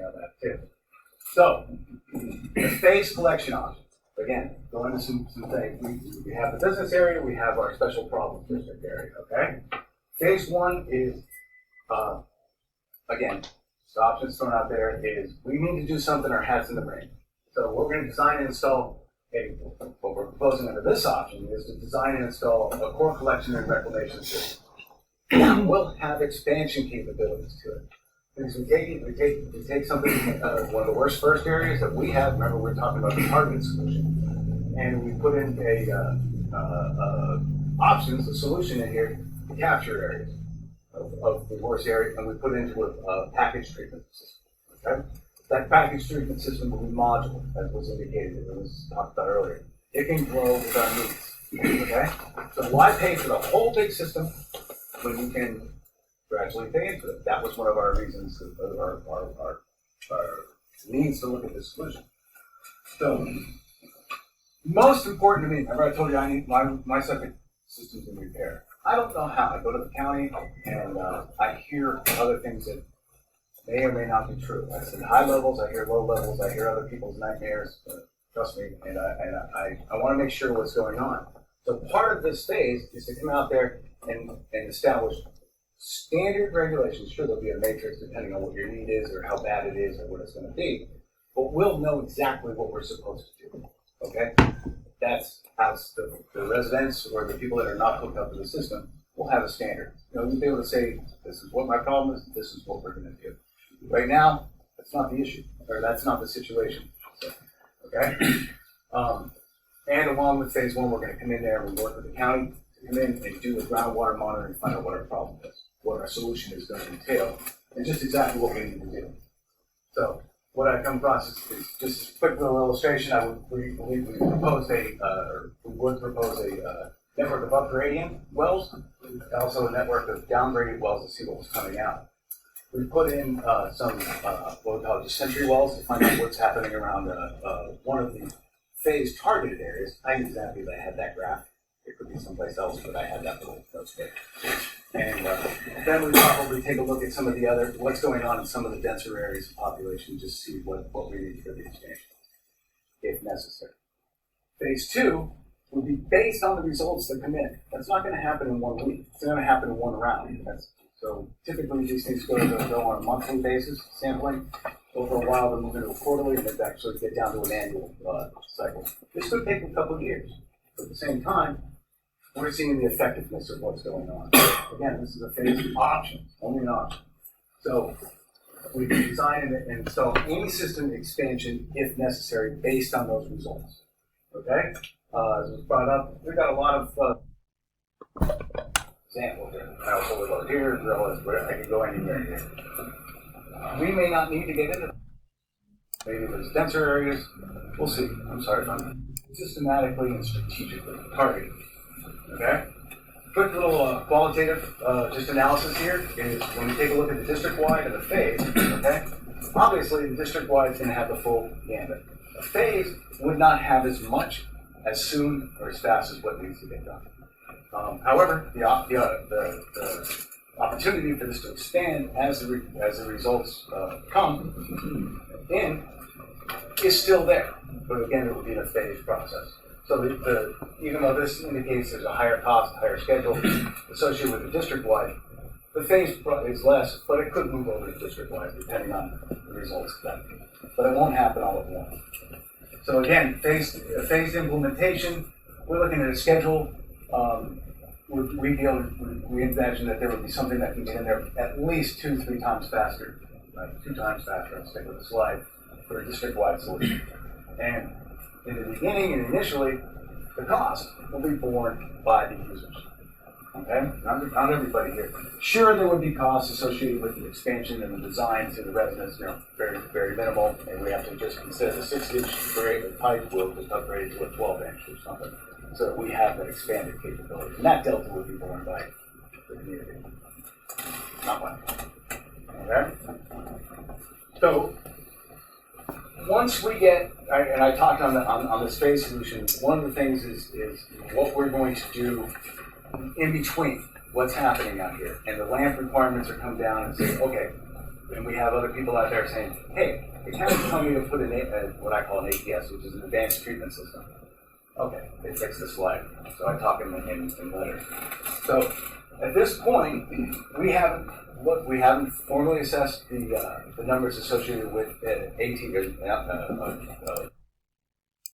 on that too. So, the phase collection options. Again, go into some things. We have the business area, we have our special problems district area, okay? Phase one is, again, the options thrown out there is we need to do something, our hat's in the ring. So we're going to design and install what we're proposing under this option is to design and install a core collection and reclamation system. We'll have expansion capabilities to it. Because we take something, one of the worst first areas that we have, remember we're talking about the targeted solution, and we put in options, a solution in here to capture areas of the worst area, and we put into a package treatment system, okay? That package treatment system will be modular, as was indicated, as was talked about earlier. It can grow with our needs, okay? So why pay for the whole big system when you can gradually pay into it? That was one of our reasons, our needs to look at this solution. So, most important to me, remember I told you I need my septic system's in repair. I don't know how. I go to the county and I hear other things that may or may not be true. I see high levels, I hear low levels, I hear other people's nightmares. Trust me, and I want to make sure what's going on. So part of this phase is to come out there and establish standard regulations. Sure, there'll be a matrix depending on what your need is or how bad it is or what it's going to be, but we'll know exactly what we're supposed to do, okay? That's how the residents or the people that are not hooked up to the system will have a standard. You'll be able to say, this is what my problem is, this is what we're going to do. Right now, that's not the issue, or that's not the situation, so, okay? And along with phase one, we're going to come in there and we work with the county to come in and do a groundwater monitoring and find out what our problem is, what our solution is going to entail, and just exactly what we need to do. So what I come across is just a quick little illustration. We would propose a network of upgrading wells, also a network of downgraded wells to see what was coming out. We put in some what we call century wells to find out what's happening around one of the phase targeted areas. I knew exactly that I had that graph. It could be someplace else, but I had that little notes there. And then we probably take a look at some of the other, what's going on in some of the denser areas of population, just to see what we need for the expansion, if necessary. Phase two will be based on the results that come in. That's not going to happen in 1 week. It's going to happen in one round. So typically these things go on a monthly basis, sampling. Over a while, they'll move into a quarterly, and then actually get down to an annual cycle. This could take a couple of years. But at the same time, we're seeing the effectiveness of what's going on. Again, this is a phase option, only an option. So we can design and install any system expansion if necessary based on those results. Okay? As was brought up, we've got a lot of examples here. I also go here, as well as where I could go anywhere here. We may not need to get into them. Maybe there's denser areas. We'll see. I'm sorry if I'm systematically and strategically targeted. Okay? Quick little qualitative just analysis here is when we take a look at the district-wide and the phase, okay? Obviously, the district-wide is going to have the full gambit. A phase would not have as much as soon or as fast as what needs to get done. However, the opportunity for this to expand as the results come in is still there. But again, it will be in a phased process. So even though this indicates there's a higher cost, higher schedule associated with the district-wide, the phase is less, but it could move over to district-wide depending on the results of that. But it won't happen all at once. So again, phased implementation, we're looking at a schedule. We imagine that there would be something that can get in there at least 2-3 times faster, right? 2 times faster, I'll stick with the slide, for a district-wide solution. And in the beginning and initially, the cost will be borne by the users. Okay? Not everybody here. Sure, there would be costs associated with the expansion and the design to the residents, very, very minimal, and we have to just, instead of a 6-inch pipe, we'll just upgrade it to a 12-inch or something, so that we have that expanded capability. And that delta will be borne by the community. Not mine. Okay? So, once we get, and I talked on this phase solution, one of the things is what we're going to do in between what's happening out here. And the land requirements are come down and say, okay, and we have other people out there saying, hey, the county's telling me to put in what I call an ATS, which is an advanced treatment system. Okay, they fix this flag. So I talk in letters. So at this point, we haven't formally assessed the numbers associated with